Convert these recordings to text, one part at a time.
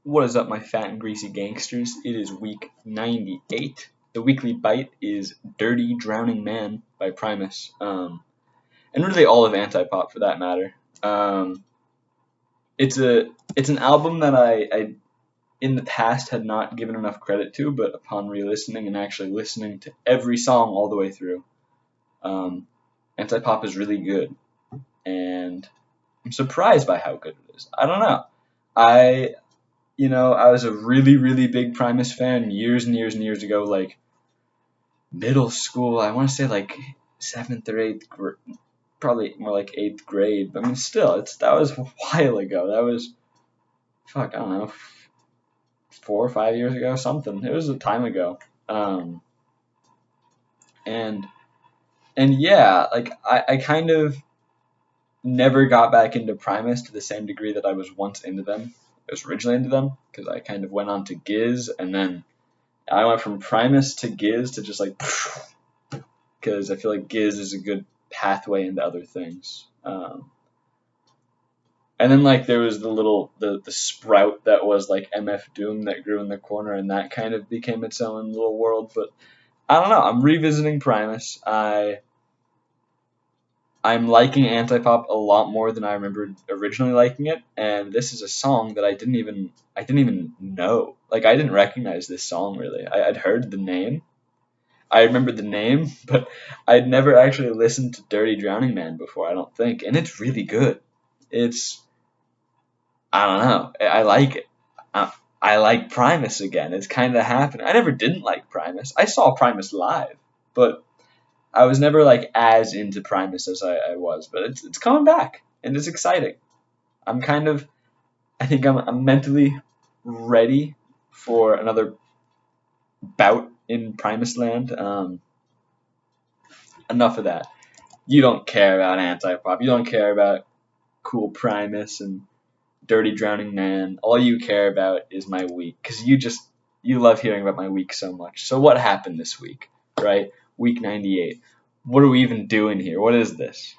What is up, my fat and greasy gangsters? It is week 98. The weekly bite is Dirty Drowning Man by Primus. And really all of Antipop for that matter. It's an album that I in the past had not given enough credit to, but upon re-listening and actually listening to every song all the way through, Antipop is really good. And I'm surprised by how good it is. I don't know. I was a really, really big Primus fan years and years and years ago, like middle school. I want to say like 7th or 8th, probably more like 8th grade. But I mean, still, that was a while ago. That was, I don't know, 4 or 5 years ago, something. It was a time ago. And yeah, like I kind of never got back into Primus to the same degree that I was once into them. I was originally into them because I kind of went on to Giz, and then I went from Primus to Giz to just like, because I feel like Giz is a good pathway into other things. And then like there was the sprout that was like MF Doom that grew in the corner, and that kind of became its own little world. But I don't know. I'm revisiting Primus. I'm liking Antipop a lot more than I remembered originally liking it, and this is a song that I didn't even know. Like, I didn't recognize this song really. I'd heard the name. I remembered the name, but I'd never actually listened to Dirty Drowning Man before, I don't think, and it's really good. I don't know. I like it. I like Primus again. It's kind of happening. I never didn't like Primus. I saw Primus live, but I was never like as into Primus as I was, but it's coming back and it's exciting. I think I'm mentally ready for another bout in Primus land. Enough of that. You don't care about Antipop. You don't care about cool Primus and Dirty Drowning Man. All you care about is my week, because you love hearing about my week so much. So what happened this week, right? Week 98. What are we even doing here? What is this?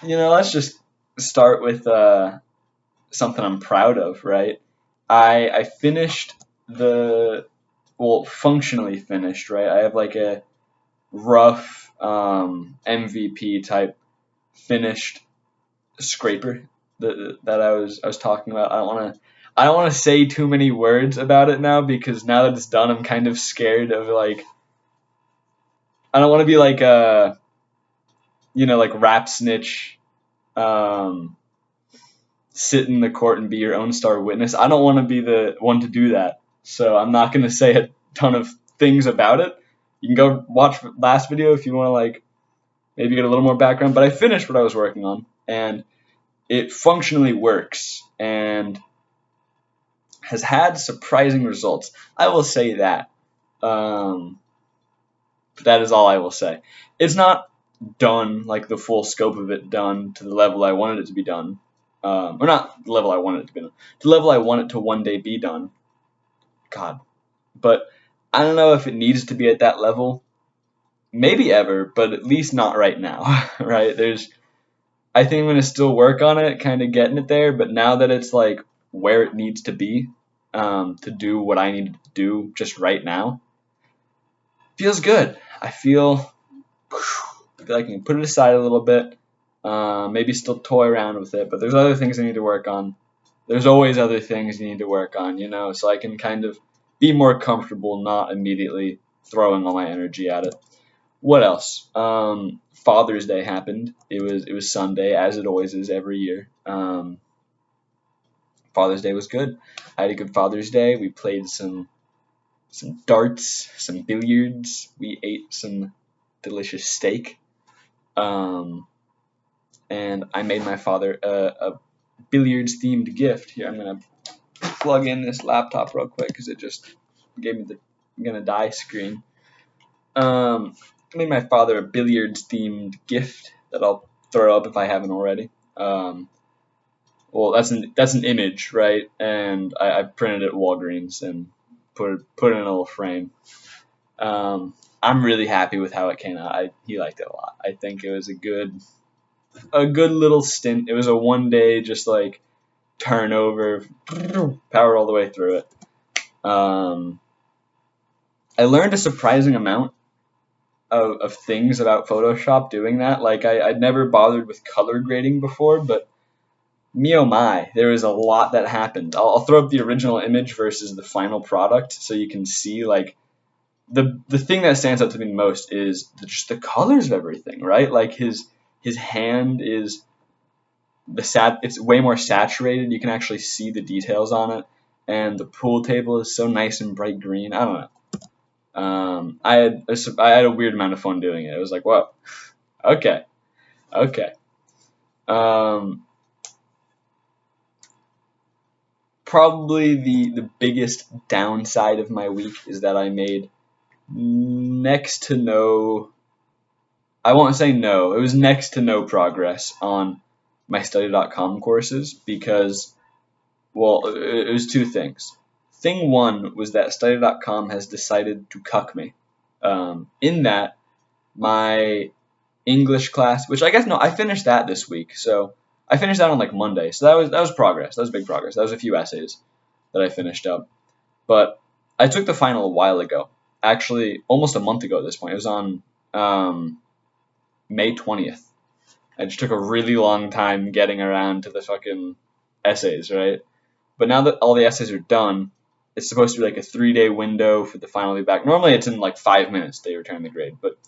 Let's just start with something I'm proud of, right? I finished functionally finished, right? I have like a rough MVP type finished scraper that I was talking about. I don't want to say too many words about it now, because now that it's done, I'm kind of scared of like, I don't want to be like like rap snitch, sit in the court and be your own star witness. I don't want to be the one to do that, so I'm not going to say a ton of things about it. You can go watch the last video if you want to like maybe get a little more background. But I finished what I was working on, and it functionally works and has had surprising results. I will say that. But that is all I will say. It's not done, like the full scope of it done to the level I wanted it to be done. Or not the level I wanted it to be done. The level I want it to one day be done. God. But I don't know if it needs to be at that level. Maybe ever, but at least not right now. Right? I think I'm going to still work on it, kind of getting it there, but now that it's like where it needs to be, to do what I need to do just right now, feels good. I feel like I can put it aside a little bit, maybe still toy around with it, but there's other things I need to work on. There's always other things you need to work on, so I can kind of be more comfortable not immediately throwing all my energy at it. What else? Father's Day happened. It was Sunday, as it always is every year. Father's Day was good. I had a good Father's Day. We played some darts, some billiards. We ate some delicious steak. And I made my father a billiards-themed gift. Here, I'm going to plug in this laptop real quick because it just gave me the I'm going to die screen. I made my father a billiards-themed gift that I'll throw up if I haven't already. That's an image, right? And I printed it at Walgreens and put it in a little frame. I'm really happy with how it came out. He liked it a lot. I think it was a good little stint. It was a one day just like turn over, power all the way through it. I learned a surprising amount of things about Photoshop doing that. Like, I'd never bothered with color grading before, but me oh my, there is a lot that happened. I'll throw up the original image versus the final product so you can see, like, the thing that stands out to me the most is just the colors of everything, right? Like, his hand is it's way more saturated. You can actually see the details on it, and the pool table is so nice and bright green. I don't know. I had a weird amount of fun doing it. It was like, whoa, okay. Um, Probably the biggest downside of my week is that I made next to no. I won't say no. It was next to no progress on my study.com courses because, well, it was two things. Thing one was that study.com has decided to cuck me. In that, my English class, which I guess, no, I finished that this week. So I finished that on like Monday. So that was progress. That was big progress. That was a few essays that I finished up. But I took the final a while ago. Actually, almost a month ago at this point. It was on May 20th. I just took a really long time getting around to the fucking essays, right? But now that all the essays are done, it's supposed to be like a 3-day window for the final to be back. Normally it's in like 5 minutes they return the grade, but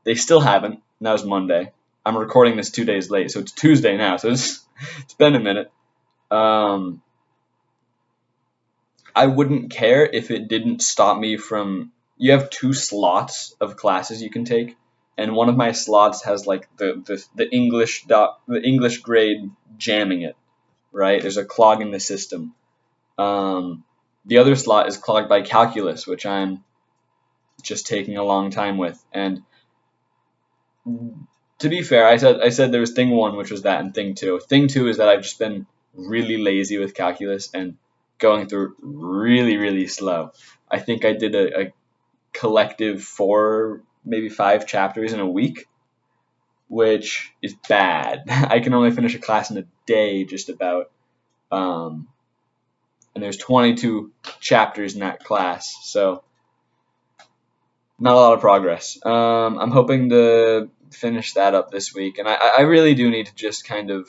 they still haven't. And that was Monday. I'm recording this 2 days late, so it's Tuesday now. So it's been a minute. I wouldn't care if it didn't stop me from. You have 2 slots of classes you can take, and one of my slots has like the English grade jamming it. Right? There's a clog in the system. The other slot is clogged by calculus, which I'm just taking a long time with. And to be fair, I said there was thing 1, which was that, and thing 2. Thing 2 is that I've just been really lazy with calculus and going through really, really slow. I think I did a collective 4, maybe 5 chapters in a week, which is bad. I can only finish a class in a day, just about. And there's 22 chapters in that class, so not a lot of progress. I'm hoping to finish that up this week, and I really do need to just kind of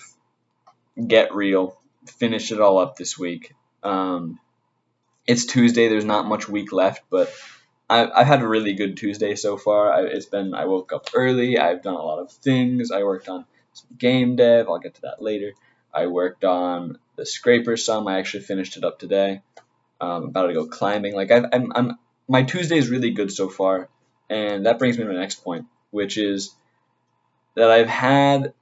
get real, finish it all up this week. It's Tuesday, there's not much week left, but I've had a really good Tuesday so far. I woke up early, I've done a lot of things, I worked on some game dev, I'll get to that later. I worked on the scraper some, I actually finished it up today. I'm about to go climbing. Like my Tuesday is really good so far, and that brings me to the next point, which is that I've had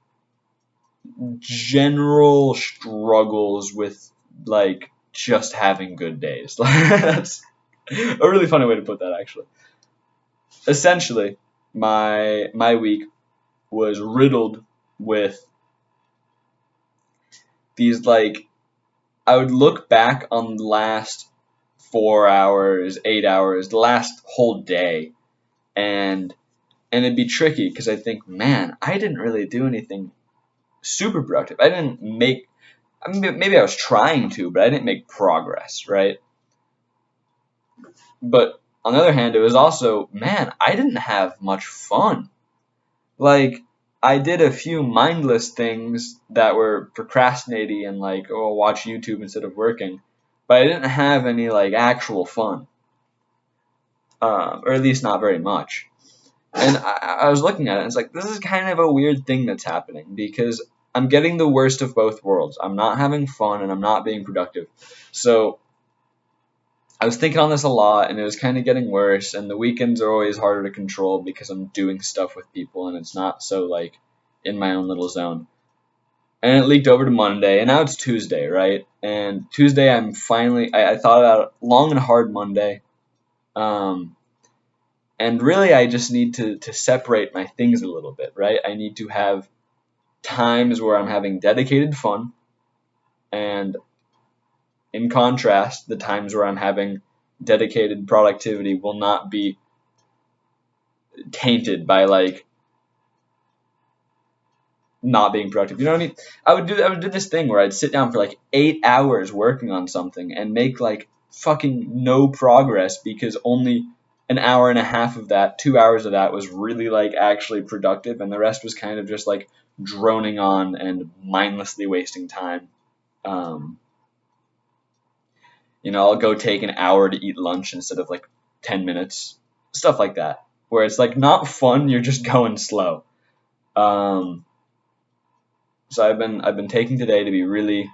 general struggles with like just having good days. That's a really funny way to put that, actually. Essentially, my week was riddled with these, like, I would look back on the last 4 hours, 8 hours, the last whole day, and it'd be tricky because I think, man, I didn't really do anything super productive. I didn't make. I mean, maybe I was trying to, but I didn't make progress, right? But on the other hand, it was also, man, I didn't have much fun. Like, I did a few mindless things that were procrastinating and like, oh, watch YouTube instead of working, but I didn't have any like actual fun, or at least not very much. And I was looking at it and it's like, this is kind of a weird thing that's happening because I'm getting the worst of both worlds. I'm not having fun and I'm not being productive. So I was thinking on this a lot and it was kind of getting worse, and the weekends are always harder to control because I'm doing stuff with people and it's not so like in my own little zone. And it leaked over to Monday, and now it's Tuesday, right? And Tuesday I thought about it long and hard Monday. And really I just need to separate my things a little bit, right? I need to have times where I'm having dedicated fun, and in contrast, the times where I'm having dedicated productivity will not be tainted by like not being productive. You know what I mean? I would do this thing where I'd sit down for like 8 hours working on something and make like fucking no progress because only an hour and a half of that, 2 hours of that was really like actually productive, and the rest was kind of just like droning on and mindlessly wasting time. Um, I'll go take an hour to eat lunch instead of like 10 minutes, stuff like that, where it's like not fun. You're just going slow. Um, so I've been taking today to be really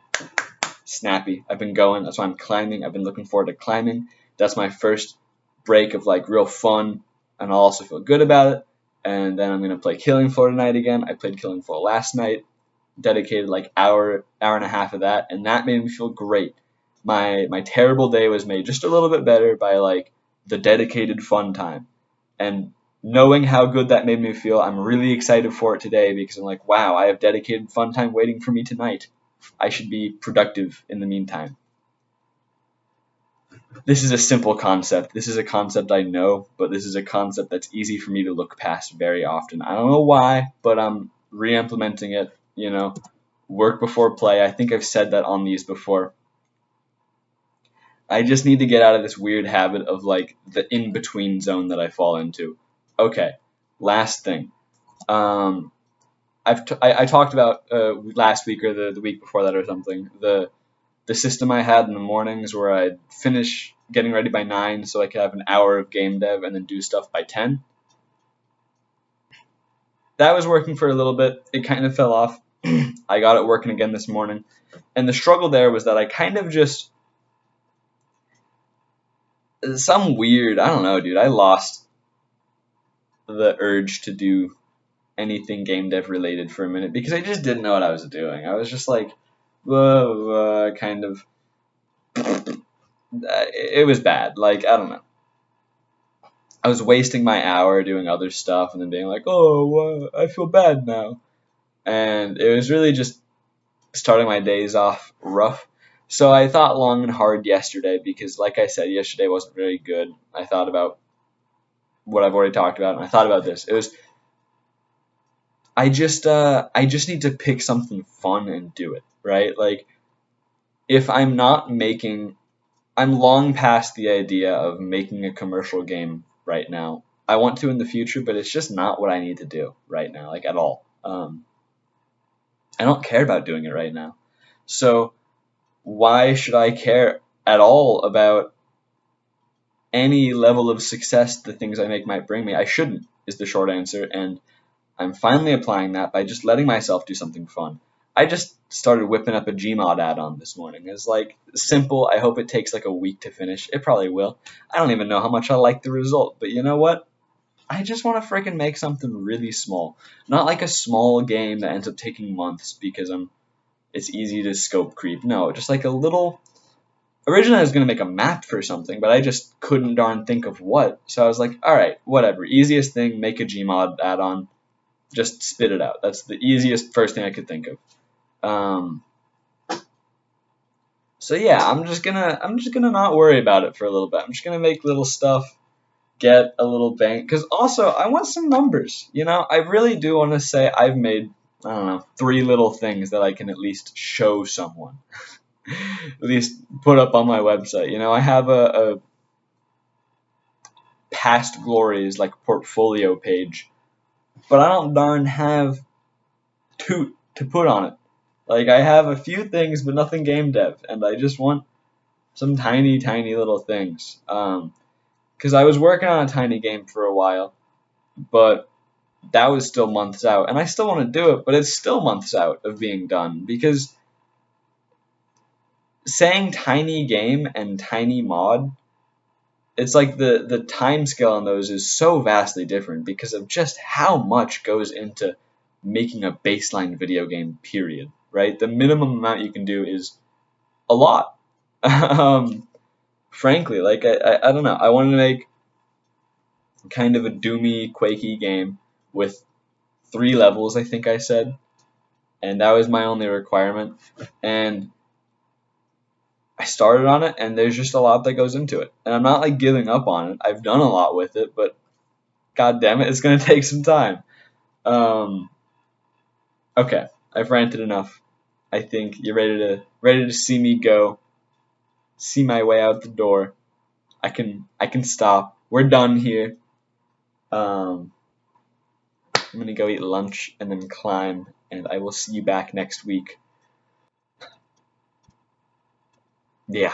snappy. I've been going. That's why I'm climbing. I've been looking forward to climbing. That's my first break of like real fun, and I'll also feel good about it. And then I'm gonna play Killing Floor tonight again. I played Killing Floor last night. Dedicated like hour and a half of that, and that made me feel great. My terrible day was made just a little bit better by like the dedicated fun time. And knowing how good that made me feel, I'm really excited for it today because I'm like, wow, I have dedicated fun time waiting for me tonight. I should be productive in the meantime. This is a simple concept. This is a concept I know, but this is a concept that's easy for me to look past very often. I don't know why, but I'm re-implementing it, work before play. I think I've said that on these before. I just need to get out of this weird habit of like the in-between zone that I fall into. Okay, last thing. Um, I talked about last week or the week before that or something. The system I had in the mornings where I'd finish getting ready by 9 so I could have an hour of game dev and then do stuff by 10. That was working for a little bit. It kind of fell off. I got it working again this morning. And the struggle there was that I kind of just some weird, I don't know, dude. I lost the urge to do anything game dev related for a minute because I just didn't know what I was doing. I was just like, kind of. It was bad. Like, I don't know. I was wasting my hour doing other stuff and then being like, oh, I feel bad now. And it was really just starting my days off rough. So I thought long and hard yesterday because, like I said, yesterday wasn't very good. I thought about what I've already talked about, and I thought about this. It was I just need to pick something fun and do it, right? Like if I'm long past the idea of making a commercial game right now. I want to in the future, but it's just not what I need to do right now, like at all. I don't care about doing it right now. So why should I care at all about any level of success the things I make might bring me? I shouldn't, is the short answer, and I'm finally applying that by just letting myself do something fun. I just started whipping up a Gmod add-on this morning. It's like simple. I hope it takes like a week to finish. It probably will. I don't even know how much I like the result, but you know what? I just want to freaking make something really small. Not like a small game that ends up taking months because it's easy to scope creep. No, just like a little. Originally, I was going to make a map for something, but I just couldn't darn think of what. So I was like, all right, whatever. Easiest thing, make a Gmod add-on. Just spit it out. That's the easiest first thing I could think of. So yeah, I'm just gonna not worry about it for a little bit. I'm just gonna make little stuff, get a little bank. Because also, I want some numbers. I really do want to say I've made, I don't know, 3 little things that I can at least show someone. At least put up on my website. I have a past glories like portfolio page, but I don't darn have to put on it. Like I have a few things, but nothing game dev, and I just want some tiny, tiny little things. Because I was working on a tiny game for a while, but that was still months out, and I still want to do it, but it's still months out of being done because saying tiny game and tiny mod, it's like the time scale on those is so vastly different because of just how much goes into making a baseline video game, period, right? The minimum amount you can do is a lot. Frankly, like, I don't know. I wanted to make kind of a doomy, quakey game with 3 levels, I think I said, and that was my only requirement. And I started on it, and there's just a lot that goes into it. And I'm not like giving up on it. I've done a lot with it, but god damn it, it's gonna take some time. Okay, I've ranted enough. I think you're ready to see me go, see my way out the door. I can stop. We're done here. Um, I'm gonna go eat lunch and then climb, and I will see you back next week. Yeah.